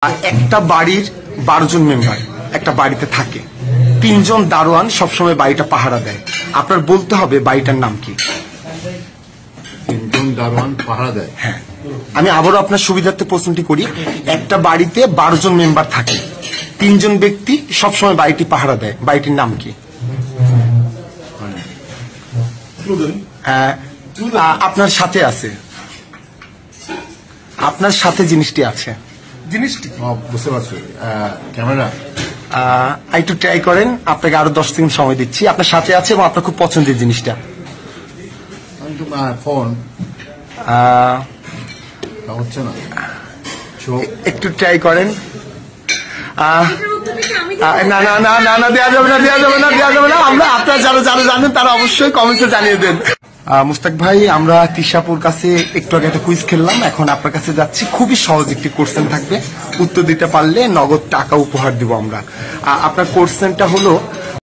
একটা বাড়ির 12 জন মেম্বার একটা বাড়িতে থাকে, 3 জন দারোয়ান সবসময় বাড়িটা পাহারা দেয়। আপনার বলতে হবে বাড়িটার নাম কি। 3 জন দারোয়ান পাহারা দেয়। হ্যাঁ, আমি আবারও আপনার সুবিধার্থে প্রশ্নটি করি। একটা বাড়িতে 12 জন মেম্বার থাকে, 3 জন ব্যক্তি সবসময় বাড়িটি পাহারা দেয়, বাড়িটির নাম কি? আপনার সাথে আছে, আপনার সাথে জিনিসটি আছে। জিনিসটি বুঝতে পারছি, ক্যামেরা। একটু ট্রাই করেন, আপনাকে আরো 10 সেকেন্ড সময় দিচ্ছি। আপনার সাথে আছে এবং আপনার খুব পছন্দের জিনিসটা। ফোন হচ্ছে না, একটু ট্রাই করেন। না না না না না, দেওয়া যাবে না, দেওয়া যাবে না, দেওয়া যাবে না। আমরা আপনারা যারা যারা জানেন তারা অবশ্যই কমেন্টে জানিয়ে দেন। মুস্তাক ভাই, আমরা তিশাপুর কাছে একটু আগে একটা কুইজ খেললাম, এখন আপনার কাছে যাচ্ছি। খুবই সহজ একটি কোশ্চেন থাকবে, উত্তর দিতে পারলে নগদ টাকা উপহার দিব আমরা। আপনার কোশ্চেনটা হলো